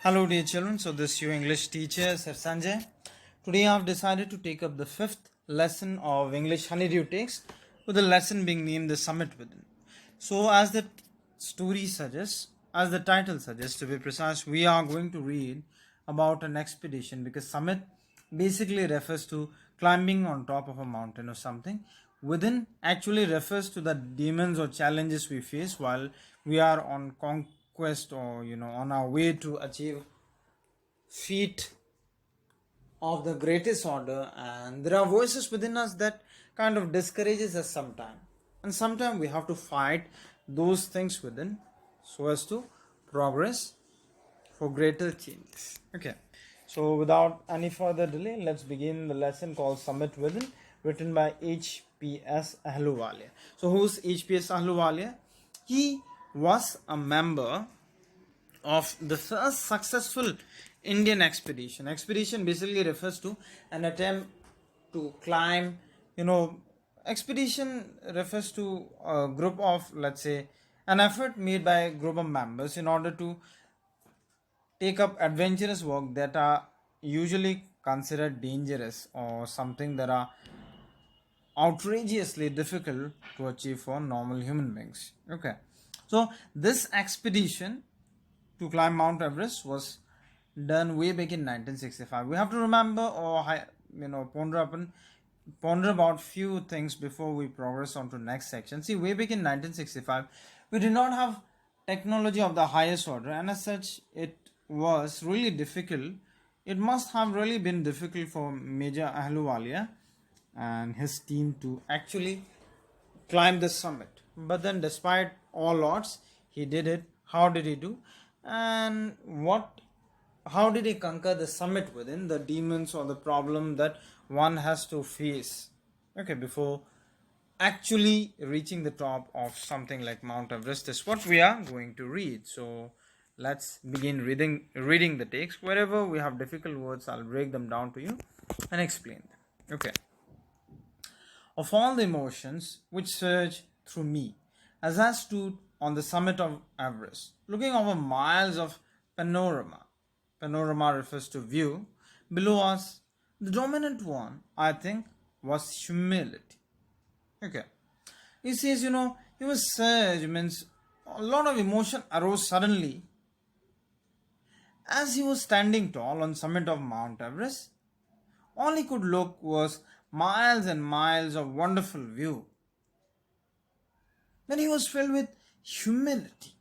Hello dear children, so this is your English teacher Sir Sanjay. Today I have decided to take up the 5th lesson of English Honeydew text, with the lesson being named The Summit Within. So as the story suggests, as the title suggests to be precise, we are going to read about an expedition, because summit basically refers to climbing on top of a mountain or something. Within actually refers to the demons or challenges we face while we are on conquest, or on our way to achieve feat of the greatest order. And there are voices within us that kind of discourages us sometimes, and sometimes we have to fight those things within so as to progress for greater changes. Okay, so without any further delay, let's begin the lesson called Summit Within, written by HPS Ahluwalia. So who's HPS Ahluwalia? He was a member of the first successful Indian expedition. Expedition basically refers to an attempt to climb, expedition refers to a group of, let's say, an effort made by a group of members in order to take up adventurous work that are usually considered dangerous, or something that are outrageously difficult to achieve for normal human beings. Okay, so this expedition to climb Mount Everest was done way back in 1965. We have to remember, or ponder about few things before we progress on to next section. See, way back in 1965, we did not have technology of the highest order, and as such, it was really difficult. It must have really been difficult for Major Ahluwalia and his team to actually climb the summit. But then, despite all odds, he did it. How did he do? And how did he conquer the summit within, the demons or the problem that one has to face, okay, before actually reaching the top of something like Mount Everest, is what we are going to read. So let's begin reading the text. Wherever we have difficult words, I'll break them down to you and explain them. Okay. Of all the emotions which surged through me as I stood on the summit of Everest, looking over miles of panorama. Panorama refers to view below us. The dominant one, I think, was humility. Okay. He says, he was surge means a lot of emotion arose suddenly as he was standing tall on summit of Mount Everest. All he could look was miles and miles of wonderful view. Then he was filled with humility.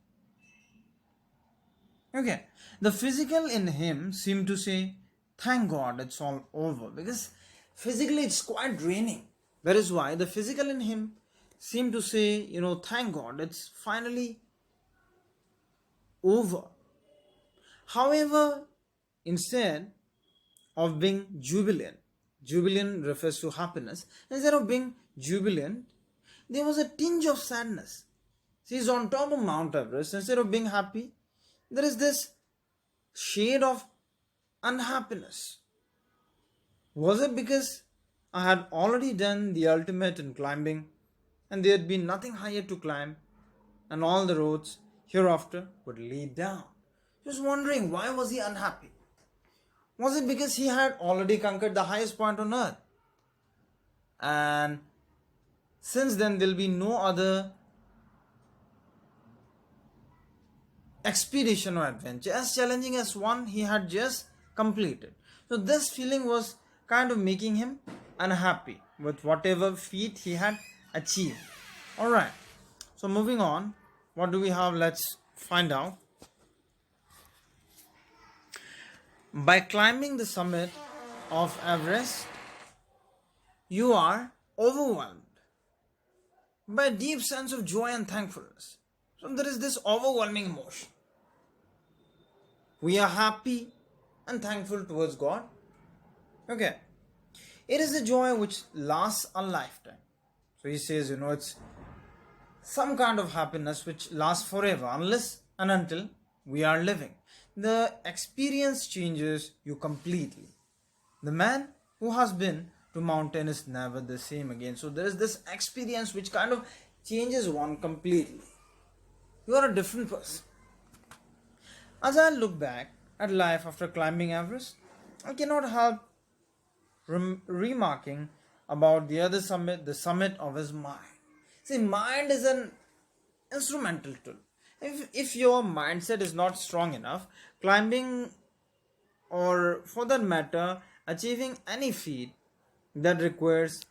Okay, the physical in him seemed to say, thank God it's all over, because physically it's quite draining. That is why the physical in him seemed to say, thank God it's finally over. However, instead of being jubilant refers to happiness, instead of being jubilant, there was a tinge of sadness. He is on top of Mount Everest. Instead of being happy, there is this shade of unhappiness. Was it because I had already done the ultimate in climbing, and there had been nothing higher to climb, and all the roads hereafter would lead down? Just wondering, why was he unhappy? Was it because he had already conquered the highest point on earth, and since then there will be no other expedition or adventure as challenging as one he had just completed? So this feeling was kind of making him unhappy with whatever feat he had achieved. Alright, so moving on, what do we have? Let's find out. By climbing the summit of Everest, you are overwhelmed by a deep sense of joy and thankfulness. So there is this overwhelming emotion. We are happy and thankful towards God. Okay. It is a joy which lasts a lifetime. So he says, it's some kind of happiness which lasts forever, unless and until we are living. The experience changes you completely. The man who has been to mountain is never the same again. So there is this experience which kind of changes one completely. You are a different person. As I look back at life after climbing Everest, I cannot help remarking about the other summit, the summit of his mind. See, mind is an instrumental tool. If your mindset is not strong enough, climbing, or for that matter, achieving any feat that requires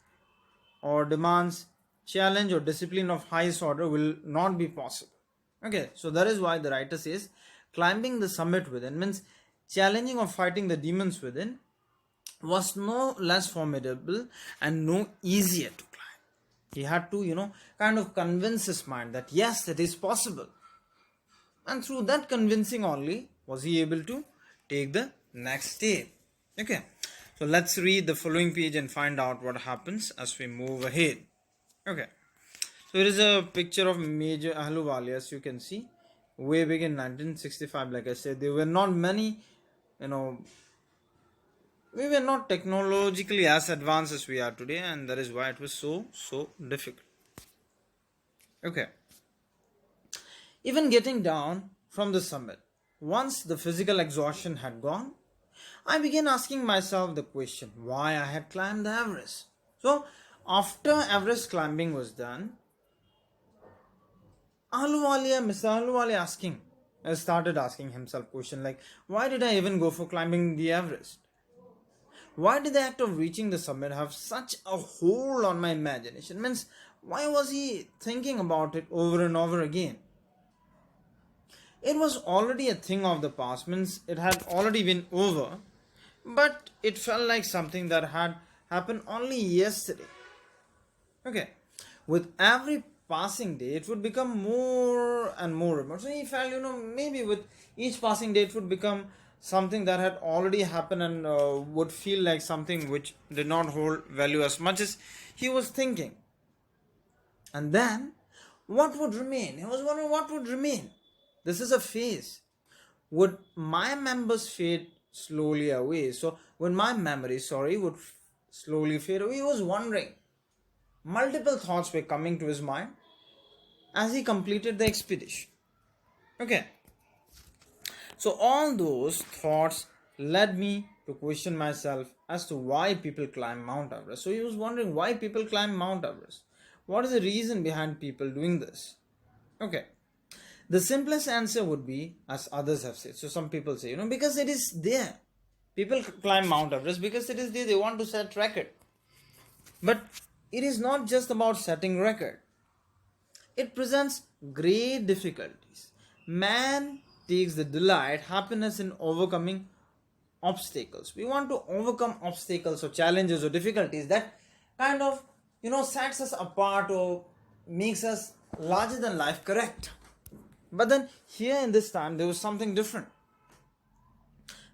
or demands challenge or discipline of highest order will not be possible. Okay, so that is why the writer says climbing the summit within means challenging or fighting the demons within was no less formidable and no easier to climb. He had to, kind of convince his mind that yes, it is possible. And through that convincing only was he able to take the next step. Okay, so let's read the following page and find out what happens as we move ahead. Okay, so here is a picture of Major Ahluwalia, as you can see. Way back in 1965, like I said, there were not many, we were not technologically as advanced as we are today, and that is why it was so difficult. Okay, even getting down from the summit, once the physical exhaustion had gone, I began asking myself the question why I had climbed the Everest. So after Everest climbing was done, Mr. Ahluwalia started asking himself question like, why did I even go for climbing the Everest? Why did the act of reaching the summit have such a hold on my imagination? Means, why was he thinking about it over and over again? It was already a thing of the past, means it had already been over, but it felt like something that had happened only yesterday. Okay, with every passing day, it would become more and more remote. So he felt, maybe with each passing day, it would become something that had already happened and would feel like something which did not hold value as much as he was thinking. And then, what would remain? He was wondering what would remain. This is a phase. Would my members fade slowly away? So, when my memory, would slowly fade away, he was wondering. Multiple thoughts were coming to his mind as he completed the expedition. Okay. So all those thoughts led me to question myself as to why people climb Mount Everest. So he was wondering why people climb Mount Everest. What is the reason behind people doing this? Okay. The simplest answer would be, as others have said. So some people say, because it is there. People climb Mount Everest because it is there. They want to set record. But it is not just about setting record. It presents great difficulties. Man takes the delight, happiness in overcoming obstacles. We want to overcome obstacles or challenges or difficulties that kind of, sets us apart or makes us larger than life, correct? But then here in this time, there was something different.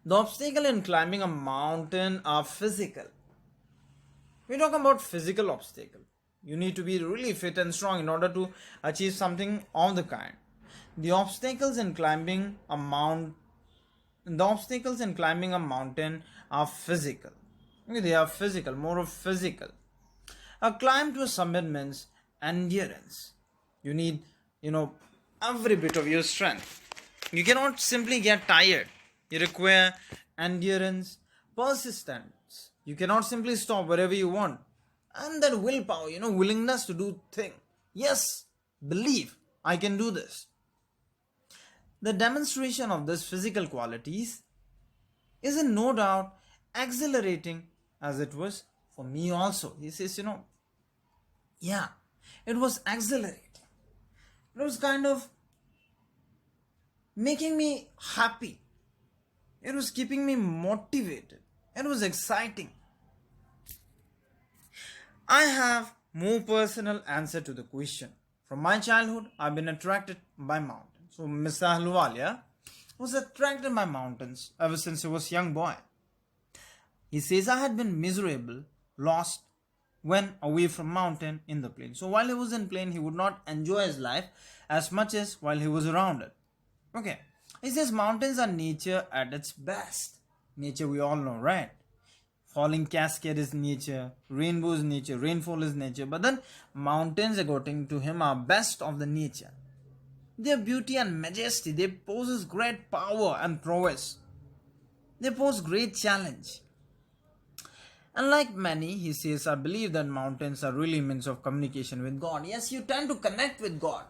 The obstacle in climbing a mountain are physical. We talk about physical obstacle. You need to be really fit and strong in order to achieve something of the kind. The obstacles in climbing a mountain are physical. Okay, they are physical, more of physical. A climb to a summit means endurance. You need, every bit of your strength. You cannot simply get tired. You require endurance, persistence. You cannot simply stop wherever you want. And that willpower, willingness to do things. Yes, believe I can do this. The demonstration of these physical qualities is in no doubt exhilarating as it was for me also. He says, yeah, it was exhilarating. It was kind of making me happy. It was keeping me motivated. It was exciting. I have more personal answer to the question. From my childhood, I've been attracted by mountains. So Mr. Ahluwalia was attracted by mountains ever since he was a young boy. He says, I had been miserable, lost when away from mountain in the plain. So while he was in plain, he would not enjoy his life as much as while he was around it. Okay. He says mountains are nature at its best. Nature we all know, right? Falling cascade is nature, rainbow is nature, rainfall is nature. But then mountains, according to him, are best of the nature. Their beauty and majesty, they possess great power and prowess. They pose great challenge. Unlike many, he says, I believe that mountains are really means of communication with God. Yes, you tend to connect with God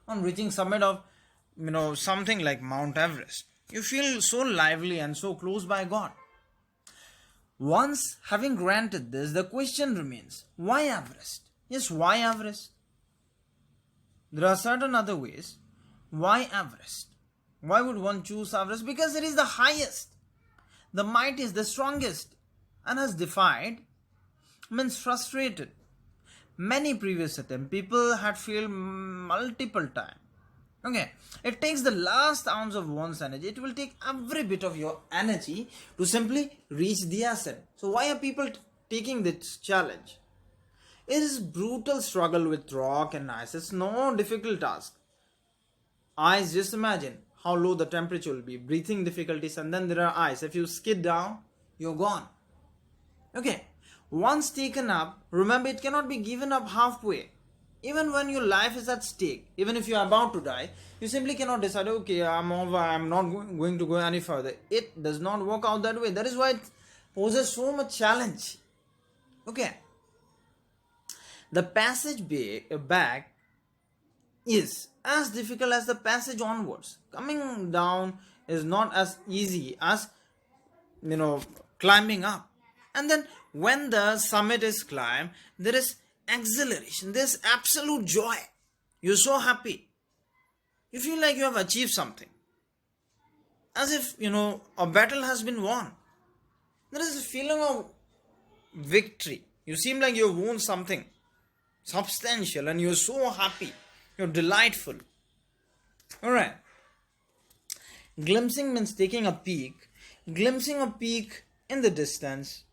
on reaching summit of, something like Mount Everest. You feel so lively and so close by God. Once having granted this, the question remains, why Everest? Yes, why Everest? There are certain other ways. Why Everest? Why would one choose Everest? Because it is the highest, the mightiest, the strongest, and has defied, means frustrated. Many previous attempts, people had failed multiple times. Okay, it takes the last ounce of one's energy. It will take every bit of your energy to simply reach the ascent. So why are people taking this challenge? It is brutal struggle with rock and ice. It's no difficult task. Ice, just imagine how low the temperature will be, breathing difficulties, and then there are ice. If you skid down, you're gone. Okay, once taken up, remember it cannot be given up halfway. Even when your life is at stake, even if you are about to die, you simply cannot decide, okay, I'm over, I'm not going to go any further. It does not work out that way. That is why it poses so much challenge. Okay, the passage back is as difficult as the passage onwards. Coming down is not as easy as, climbing up. And then when the summit is climbed, there is exhilaration, there's absolute joy. You're so happy. You feel like you have achieved something. As if, a battle has been won. There is a feeling of victory. You seem like you've won something substantial and you're so happy. You're delightful. Alright. Glimpsing means taking a peek. Glimpsing a peek in the distance,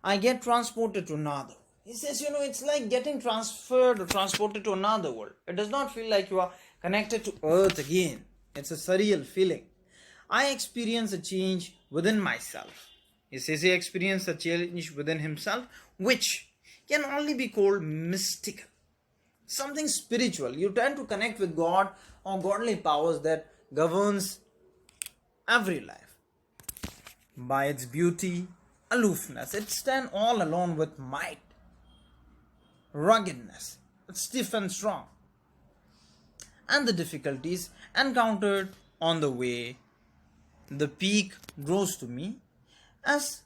I get transported to another. He says, it's like getting transferred or transported to another world. It does not feel like you are connected to earth again. It's a surreal feeling. I experience a change within myself. He says he experienced a change within himself, which can only be called mystical. Something spiritual. You tend to connect with God or godly powers that governs every life. By its beauty, aloofness, it stands all alone with might, ruggedness, it's stiff and strong, and the difficulties encountered on the way. The peak grows to me as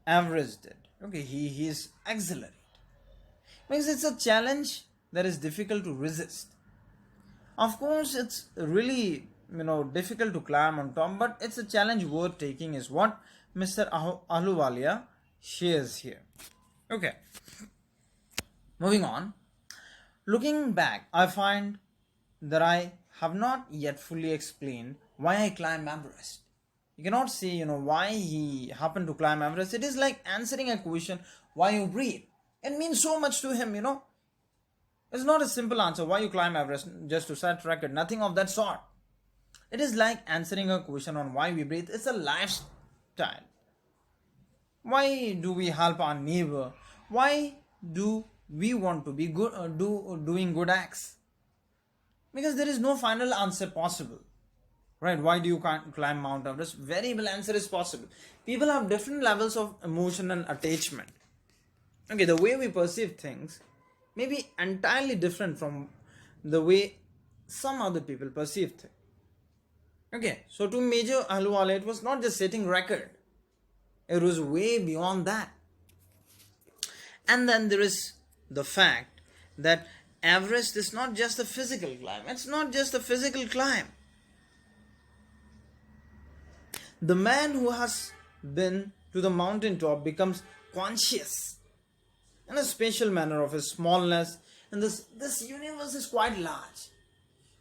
Everest did. Okay, he is exhilarated because it's a challenge that is difficult to resist. Of course, it's really difficult to climb on top, but it's a challenge worth taking, is what Mr. Ahluwalia shares here. Okay, moving on. Looking back, I find that I have not yet fully explained why I climbed Everest. You cannot say, why he happened to climb Everest. It is like answering a question, why you breathe. It means so much to him, It's not a simple answer, why you climb Everest, just to set record. Nothing of that sort. It is like answering a question on why we breathe. It's a lifestyle. Why do we help our neighbor? Why do we want to be good, doing good acts? Because there is no final answer possible. Right? Why do you climb Mount Everest? Variable answer is possible. People have different levels of emotion and attachment. Okay, the way we perceive things may be entirely different from the way some other people perceive things. Okay, so to Major Ahluwalia, it was not just setting record. It was way beyond that. And then there is the fact that Everest is not just a physical climb. It's not just a physical climb. The man who has been to the mountaintop becomes conscious in a spatial manner of his smallness. And this universe is quite large.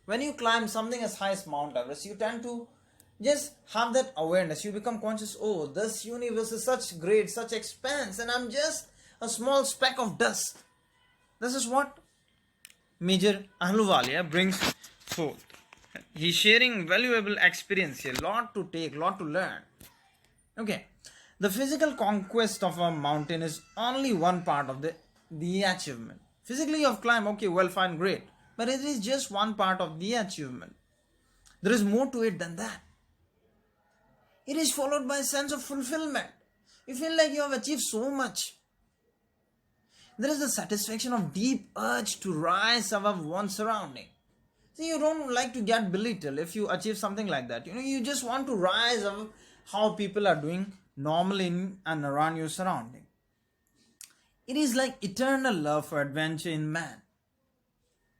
When you climb something as high as Mount Everest, you tend to just have that awareness. You become conscious, oh, this universe is such great, such expanse, and I'm just a small speck of dust. This is what Major Ahluwalia brings forth. He's sharing valuable experience here, lot to take, lot to learn. Okay, the physical conquest of a mountain is only one part of the achievement. Physically you have climbed, okay, well, fine, great. But it is just one part of the achievement. There is more to it than that. It is followed by a sense of fulfillment. You feel like you have achieved so much. There is the satisfaction of deep urge to rise above one's surrounding. See, you don't like to get belittled if you achieve something like that. You just want to rise above how people are doing normally in and around your surrounding. It is like eternal love for adventure in man.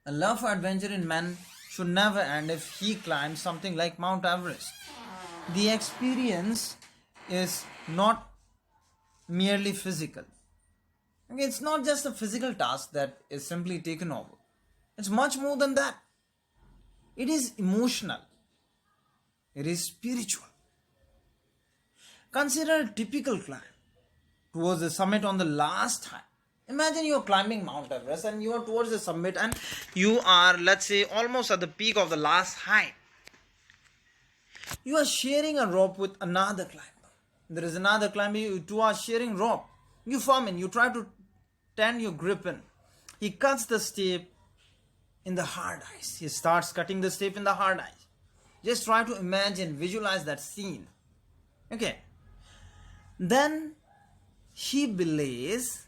A love for adventure in man should never end if he climbs something like Mount Everest. The experience is not merely physical. Okay, it's not just a physical task that is simply taken over. It's much more than that. It is emotional. It is spiritual. Consider a typical climb towards the summit on the last high. Imagine you are climbing Mount Everest and you are towards the summit and you are, let's say, almost at the peak of the last height. You are sharing a rope with another climber. There is another climber, you two are sharing rope. You form in, you try to tend your grip in. He cuts the step in the hard ice. He starts cutting the step in the hard ice. Just try to imagine, visualize that scene. Okay. Then he belays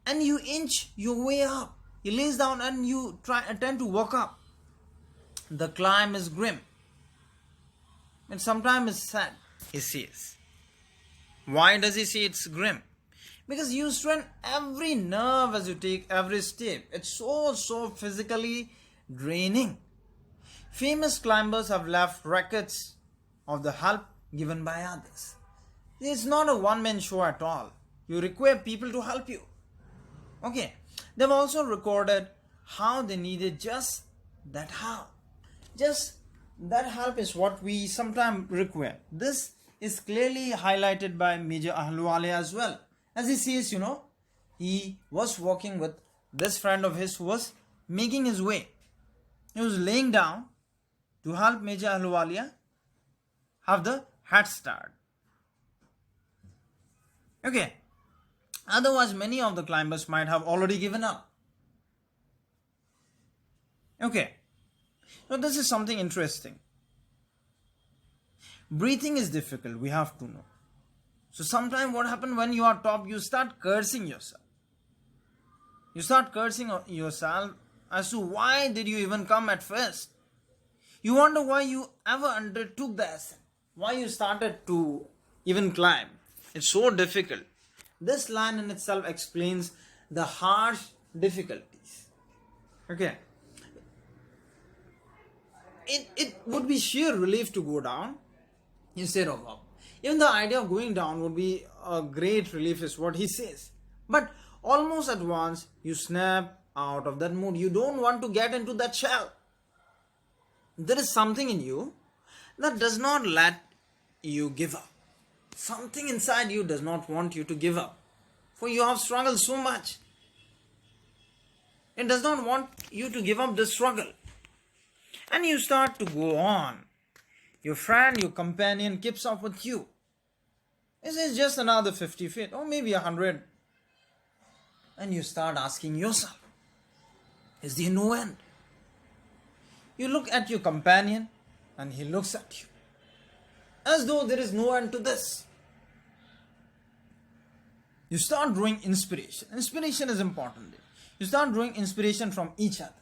and you inch your way up. He lays down and you attempt to walk up. The climb is grim. And sometimes it's sad, he says. Why does he say it's grim? Because you strain every nerve as you take every step. It's so physically draining. Famous climbers have left records of the help given by others. It's not a one-man show at all. You require people to help you. Okay. They've also recorded how they needed just that help. Just that help is what we sometimes require. This is clearly highlighted by Major Ahluwalia as well. As he says, he was walking with this friend of his who was making his way. He was laying down to help Major Ahluwalia have the head start. Okay. Otherwise, many of the climbers might have already given up. Okay. Now, this is something interesting. Breathing is difficult, we have to know. So sometimes what happens when you are top, you start cursing yourself. You start cursing yourself as to why did you even come at first. You wonder why you ever undertook the ascent. Why you started to even climb. It's so difficult. This line in itself explains the harsh difficulties. Okay. It would be sheer relief to go down instead of up. Even the idea of going down would be a great relief is what he says. But almost at once you snap out of that mood. You don't want to get into that shell. There is something in you that does not let you give up. Something inside you does not want you to give up. For you have struggled so much. It does not want you to give up the struggle. And you start to go on. Your friend, your companion keeps up with you. This is just another 50 feet or maybe 100. And you start asking yourself, is there no end? You look at your companion and he looks at you. As though there is no end to this. You start drawing inspiration. Inspiration is important. You start drawing inspiration from each other.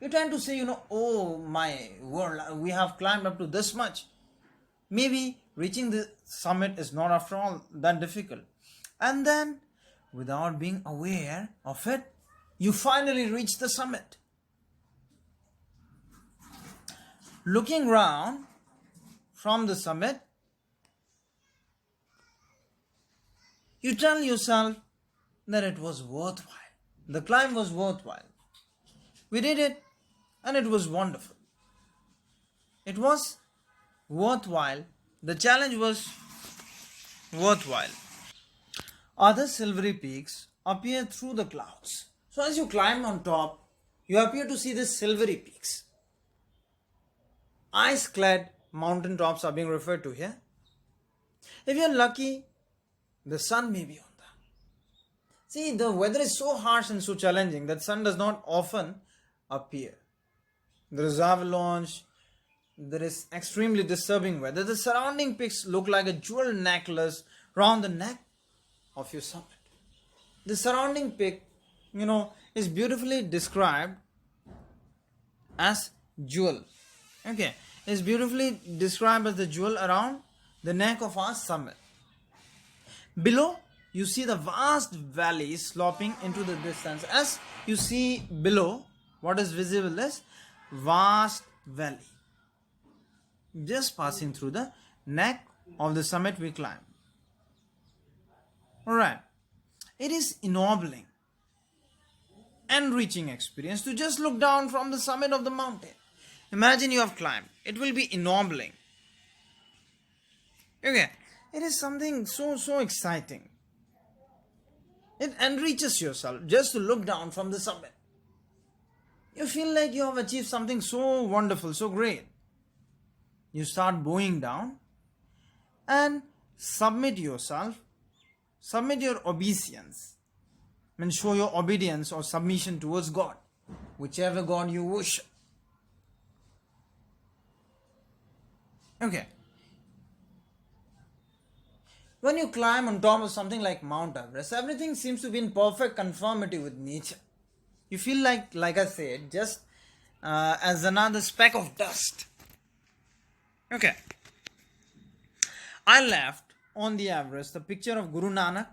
You tend to say, oh my word, we have climbed up to this much. Maybe reaching the summit is not after all that difficult. And then, without being aware of it, you finally reach the summit. Looking round from the summit, you tell yourself that it was worthwhile. The climb was worthwhile. We did it and it was wonderful. It was worthwhile. The challenge was worthwhile. Other silvery peaks appear through the clouds. So as you climb on top, you appear to see these silvery peaks. Ice-clad mountain tops are being referred to here. If you're lucky, the sun may be on them. See, the weather is so harsh and so challenging that sun does not often appear. There is avalanche, there is extremely disturbing weather, the surrounding peaks look like a jewel necklace round the neck of your summit. The surrounding peak, is beautifully described as jewel. Okay, is beautifully described as the jewel around the neck of our summit. Below, you see the vast valley sloping into the distance. As you see below, what is visible is vast valley just passing through the neck of the summit we climb. Alright, it is ennobling, enriching experience to just look down from the summit of the mountain. Imagine you have climbed. It will be ennobling. Okay, it is something so exciting. It enriches yourself just to look down from the summit. You feel like you have achieved something so wonderful, so great. You start bowing down and submit yourself, submit your obeisance, and show your obedience or submission towards God, whichever God you worship. Okay. When you climb on top of something like Mount Everest, everything seems to be in perfect conformity with nature. You feel like I said, just as another speck of dust. Okay. I left on the Everest a picture of Guru Nanak.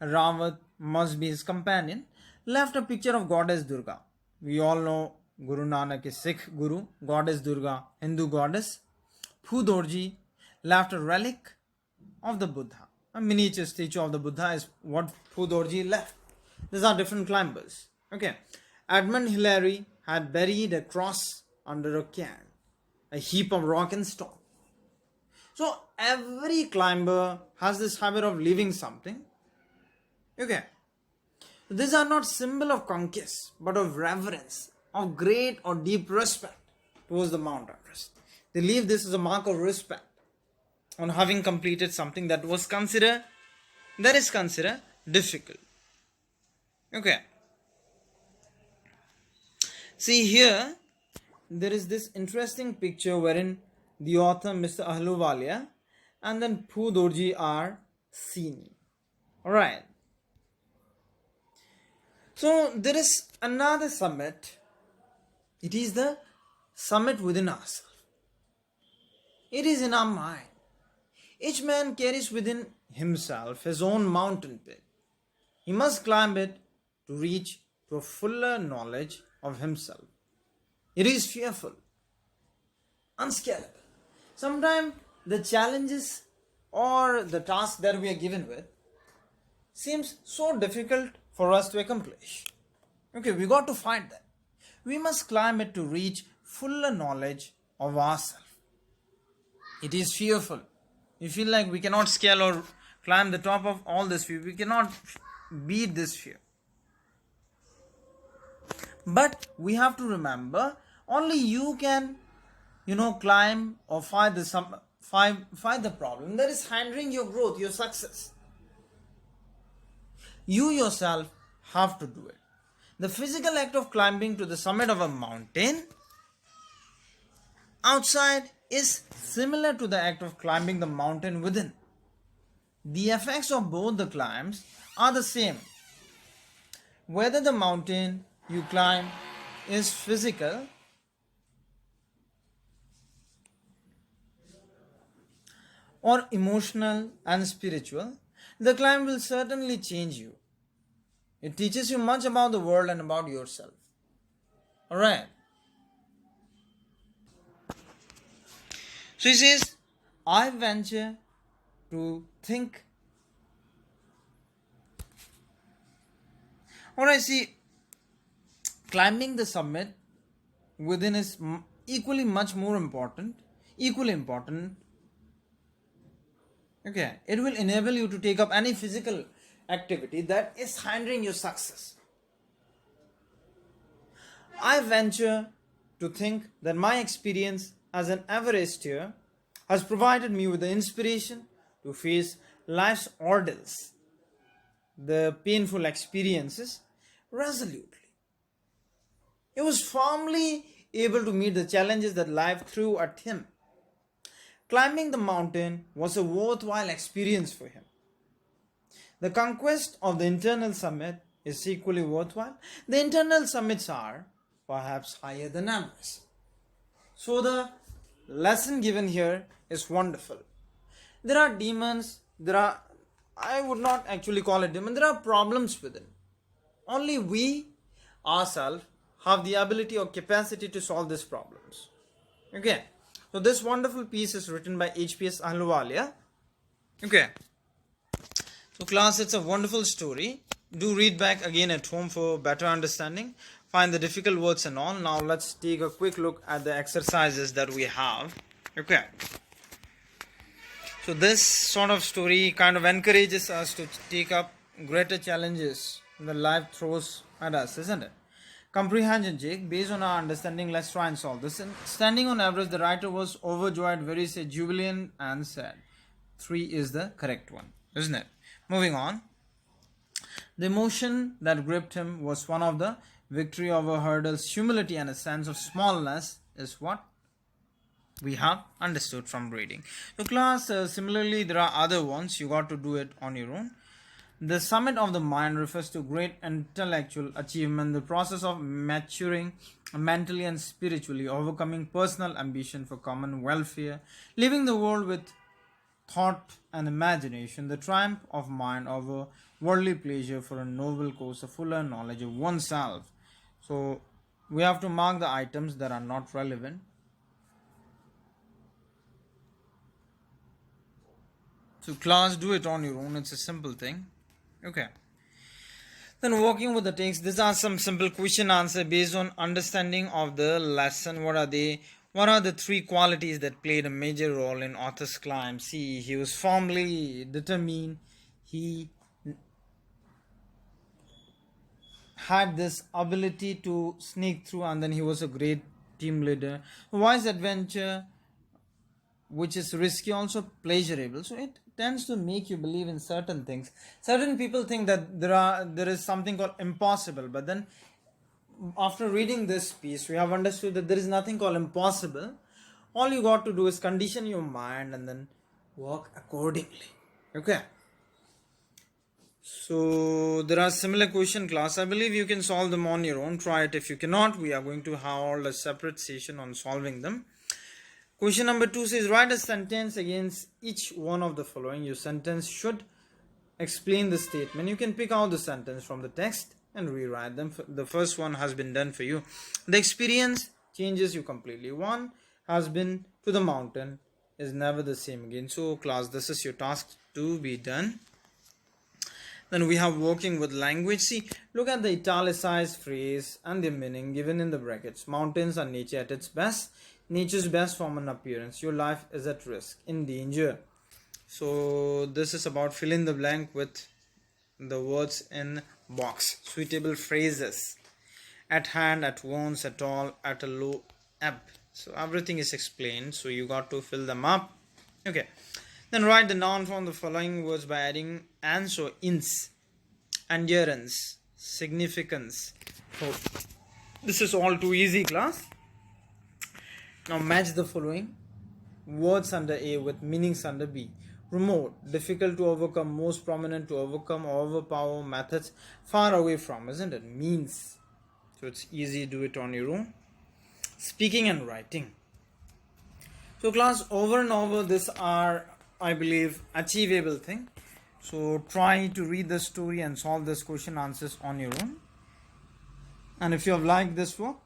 Rawat must be his companion. Left a picture of Goddess Durga. We all know Guru Nanak is Sikh Guru, Goddess Durga, Hindu goddess. Phudorji left a relic of the Buddha. A miniature statue of the Buddha is what Phudorji left. These are different climbers. Okay. Edmund Hillary had buried a cross under a cairn, a heap of rock and stone. So every climber has this habit of leaving something. Okay. These are not symbol of conquest, but of reverence, of great or deep respect towards the Mount Everest. They leave this as a mark of respect on having completed something that is considered difficult. Okay. See here, there is this interesting picture wherein the author, Mr. Ahluwalia, and then Phudorji are seen. Alright. So there is another summit. It is the summit within ourselves. It is in our mind. Each man carries within himself his own mountain peak. He must climb it to reach to a fuller knowledge of himself. It is fearful, unscalable. Sometimes the challenges or the task that we are given with seems so difficult for us to accomplish. Okay, we got to fight that. We must climb it to reach fuller knowledge of ourselves. It is fearful. We feel like we cannot scale or climb the top of all this fear. We cannot beat this fear. But we have to remember, only you can, climb or fight the problem that is hindering your growth, your success. You yourself have to do it. The physical act of climbing to the summit of a mountain outside is similar to the act of climbing the mountain within. The effects of both the climbs are the same. Whether the mountain you climb is physical or emotional and spiritual, the climb will certainly change you. It teaches you much about the world and about yourself. Alright. So he says, I venture to think. Alright, see, climbing the summit within is equally important. Okay, it will enable you to take up any physical activity that is hindering your success. I venture to think that my experience as an Everestier has provided me with the inspiration to face life's ordeals, the painful experiences, resolutely. It was firmly able to meet the challenges that life threw at him. Climbing the mountain was a worthwhile experience for him. The conquest of the internal summit is equally worthwhile. The internal summits are perhaps higher than Everest. So the lesson given here is wonderful. There are demons, I would not actually call it demon, there are problems within. Only we ourselves have the ability or capacity to solve these problems. Okay, so this wonderful piece is written by HPS Ahluwalia. Okay, so class, it's a wonderful story. Do read back again at home for better understanding. Find the difficult words and all. Now let's take a quick look at the exercises that we have. Okay, so this sort of story kind of encourages us to take up greater challenges that life throws at us, isn't it? Comprehension check. Based on our understanding, let's try and solve this. Standing on Everest, the writer was overjoyed, very jubilant and sad. 3 is the correct one, isn't it? Moving on. The emotion that gripped him was one of the victory over hurdles, humility and a sense of smallness is what we have understood from reading. So class, similarly there are other ones, you got to do it on your own. The summit of the mind refers to great intellectual achievement, the process of maturing mentally and spiritually, overcoming personal ambition for common welfare, leaving the world with thought and imagination, the triumph of mind over worldly pleasure for a noble cause, a fuller knowledge of oneself. So we have to mark the items that are not relevant. So class, do it on your own, it's a simple thing. Okay. Then working with the text, these are some simple question answer based on understanding of the lesson. What are they? What are the 3 qualities that played a major role in author's climb? See, he was firmly determined. He had this ability to sneak through, and then he was a great team leader. Wise adventure, which is risky, also pleasurable. So it tends to make you believe in certain things. Certain people think that there is something called impossible, but then after reading this piece, we have understood that there is nothing called impossible. All you got to do is condition your mind and then work accordingly. Okay. So there are similar question class. I believe you can solve them on your own. Try it. If you cannot, we are going to hold a separate session on solving them. Question number 2 says, write a sentence against each one of the following. Your sentence should explain the statement. You can pick out the sentence from the text and rewrite them. The first one has been done for you. The experience changes you completely. One has been to the mountain is never the same again. So class, this is your task to be done. Then we have working with language. See, look at the italicized phrase and the meaning given in the brackets. Mountains are nature at its best. Nature's best form and appearance. Your life is at risk, in danger. So this is about fill in the blank with the words in box. Suitable phrases. At hand, at once, at all, at a low ebb. So everything is explained. So you got to fill them up. Okay. Then write the noun from the following words by adding and. So ins, endurance, significance. So this is all too easy, class. Now match the following words under A with meanings under B. Remote, difficult to overcome, most prominent to overcome, overpower, methods, far away from, isn't it? Means. So it's easy, do it on your own. Speaking and writing. So class, over and over, these are, I believe, achievable thing. So try to read the story and solve this question answers on your own. And if you have liked this work,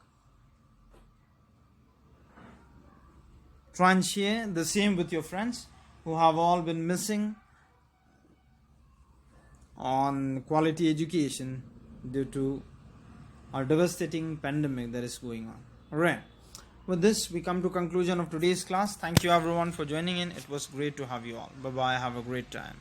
try and share the same with your friends who have all been missing on quality education due to a devastating pandemic that is going on. Alright, with this we come to conclusion of today's class. Thank you everyone for joining in. It was great to have you all. Bye bye. Have a great time.